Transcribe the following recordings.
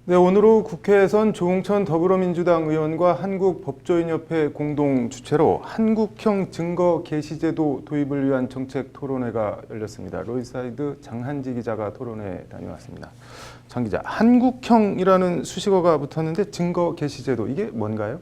네, 오늘 오후 국회에선 조응천 더불어민주당 의원과 한국법조인협회 공동 주최로 한국형 증거 게시제도 도입을 위한 정책 토론회가 열렸습니다. 로이사이드 장한지 기자가 토론회에 다녀왔습니다. 장 기자, 한국형이라는 수식어가 붙었는데 증거 게시제도 이게 뭔가요?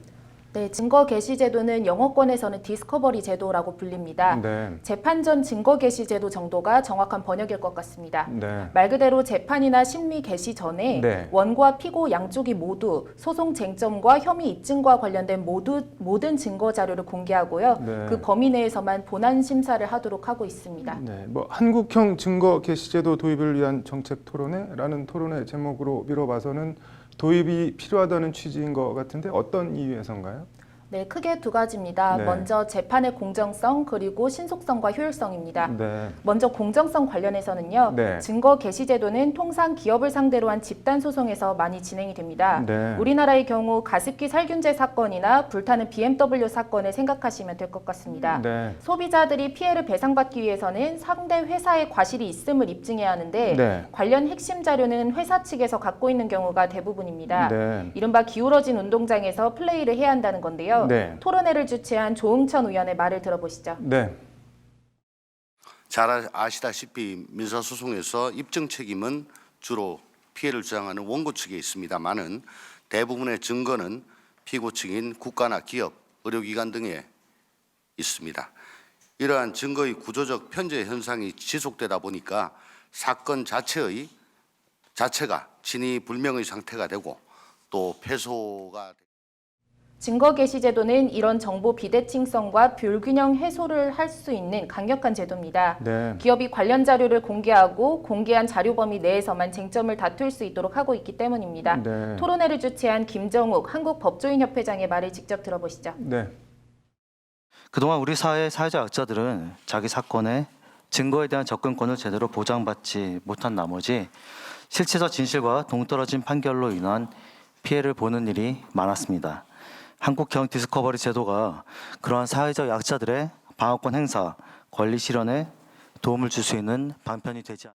네, 증거 게시 제도는 영어권에서는 디스커버리 제도라고 불립니다. 네. 재판 전 증거 게시 제도 정도가 정확한 번역일 것 같습니다. 네. 말 그대로 재판이나 심리 개시 전에 네. 원고와 피고 양쪽이 모두 소송 쟁점과 혐의 입증과 관련된 모든 증거 자료를 공개하고요. 네. 그 범위 내에서만 본안 심사를 하도록 하고 있습니다. 네, 한국형 증거 게시제도 도입을 위한 정책 토론회라는 토론회 제목으로 미뤄봐서는 도입이 필요하다는 취지인 것 같은데 어떤 이유에서인가요? 네, 크게 두 가지입니다. 네. 먼저 재판의 공정성 그리고 신속성과 효율성입니다. 네. 먼저 공정성 관련해서는요. 네. 증거 게시 제도는 통상 기업을 상대로 한 집단 소송에서 많이 진행이 됩니다. 네. 우리나라의 경우 가습기 살균제 사건이나 불타는 BMW 사건을 생각하시면 될 것 같습니다. 네. 소비자들이 피해를 배상받기 위해서는 상대 회사의 과실이 있음을 입증해야 하는데 네. 관련 핵심 자료는 회사 측에서 갖고 있는 경우가 대부분입니다. 네. 이른바 기울어진 운동장에서 플레이를 해야 한다는 건데요. 네. 토론회를 주최한 조응천 의원의 말을 들어보시죠. 네. 잘 아시다시피 민사소송에서 입증 책임은 주로 피해를 주장하는 원고 측에 있습니다만은 대부분의 증거는 피고 측인 국가나 기업, 의료기관 등에 있습니다. 이러한 증거의 구조적 편제 현상이 지속되다 보니까 사건 자체가 진위 불명의 상태가 되고 또 패소가 증거 게시 제도는 이런 정보 비대칭성과 불균형 해소를 할 수 있는 강력한 제도입니다. 네. 기업이 관련 자료를 공개하고 공개한 자료 범위 내에서만 쟁점을 다툴 수 있도록 하고 있기 때문입니다. 네. 토론회를 주최한 김정욱 한국법조인협회장의 말을 직접 들어보시죠. 네. 그동안 우리 사회의 사회적 약자들은 자기 사건의 증거에 대한 접근권을 제대로 보장받지 못한 나머지 실체적 진실과 동떨어진 판결로 인한 피해를 보는 일이 많았습니다. 한국형 디스커버리 제도가 그러한 사회적 약자들의 방어권 행사, 권리 실현에 도움을 줄 수 있는 방편이 되지 않습니다.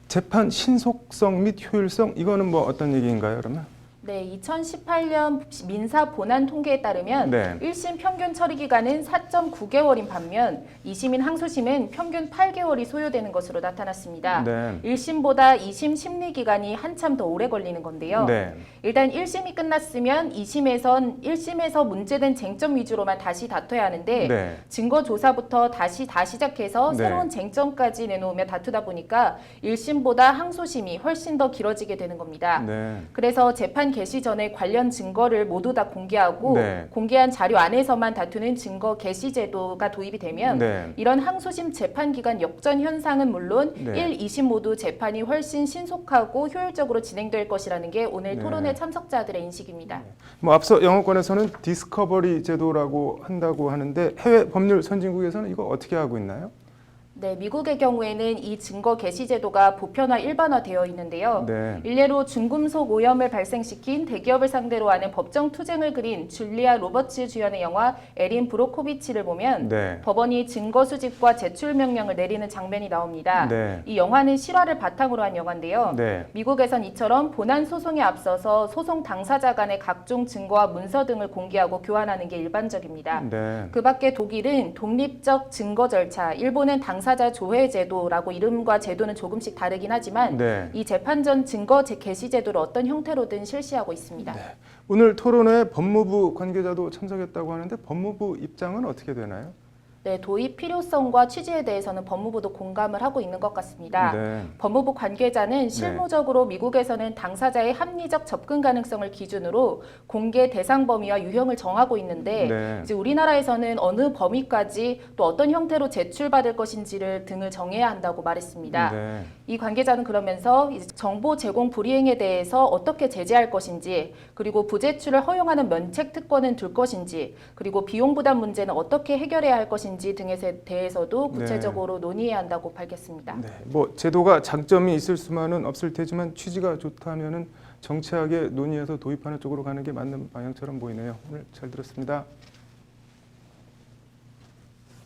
재판 신속성 및 효율성 이거는 어떤 얘기인가요, 그러면? 네, 2018년 민사 본안 통계에 따르면 네. 1심 평균 처리 기간은 4.9개월인 반면 2심인 항소심은 평균 8개월이 소요되는 것으로 나타났습니다. 네. 1심보다 2심 심리 기간이 한참 더 오래 걸리는 건데요. 네. 일단 1심이 끝났으면 2심에선 1심에서 문제된 쟁점 위주로만 다시 다퉈야 하는데 네. 증거 조사부터 다시 다 시작해서 네. 새로운 쟁점까지 내놓으며 다투다 보니까 1심보다 항소심이 훨씬 더 길어지게 되는 겁니다. 네. 그래서 재판 개시 전에 관련 증거를 모두 다 공개하고 네. 공개한 자료 안에서만 다투는 증거 개시 제도가 도입이 되면 네. 이런 항소심 재판 기간 역전 현상은 물론 네. 1, 2심 모두 재판이 훨씬 신속하고 효율적으로 진행될 것이라는 게 오늘 네. 토론회 참석자들의 인식입니다. 앞서 영어권에서는 디스커버리 제도라고 한다고 하는데 해외 법률 선진국에서는 이거 어떻게 하고 있나요? 네, 미국의 경우에는 이 증거 개시 제도가 보편화 일반화되어 있는데요. 네. 일례로 중금속 오염을 발생시킨 대기업을 상대로 하는 법정 투쟁을 그린 줄리아 로버츠 주연의 영화 에린 브로코비치를 보면 네. 법원이 증거 수집과 제출 명령을 내리는 장면이 나옵니다. 네. 이 영화는 실화를 바탕으로 한 영화인데요. 네. 미국에선 이처럼 본안 소송에 앞서서 소송 당사자 간의 각종 증거와 문서 등을 공개하고 교환하는 게 일반적입니다. 네. 그 밖에 독일은 독립적 증거 절차, 일본은 당사자 조회 제도라고 이름과 제도는 조금씩 다르긴 하지만 네. 이 재판 전 증거 개시 제도를 어떤 형태로든 실시하고 있습니다. 오늘 토론회 법무부 관계자도 참석했다고 하는데 법무부 입장은 어떻게 되나요? 네, 도입 필요성과 취지에 대해서는 법무부도 공감을 하고 있는 것 같습니다. 네. 법무부 관계자는 실무적으로 미국에서는 당사자의 합리적 접근 가능성을 기준으로 공개 대상 범위와 유형을 정하고 있는데 네. 이제 우리나라에서는 어느 범위까지 또 어떤 형태로 제출받을 것인지를 등을 정해야 한다고 말했습니다. 네. 이 관계자는 그러면서 이제 정보 제공 불이행에 대해서 어떻게 제재할 것인지, 그리고 부제출을 허용하는 면책 특권은 둘 것인지, 그리고 비용 부담 문제는 어떻게 해결해야 할 것인지 등에 대해서도 구체적으로 논의해야 한다고 밝혔습니다. 네. 제도가 장점이 있을 수만은 없을 테지만 취지가 좋다면은 정치하게 논의해서 도입하는 쪽으로 가는 게 맞는 방향처럼 보이네요. 오늘 잘 들었습니다.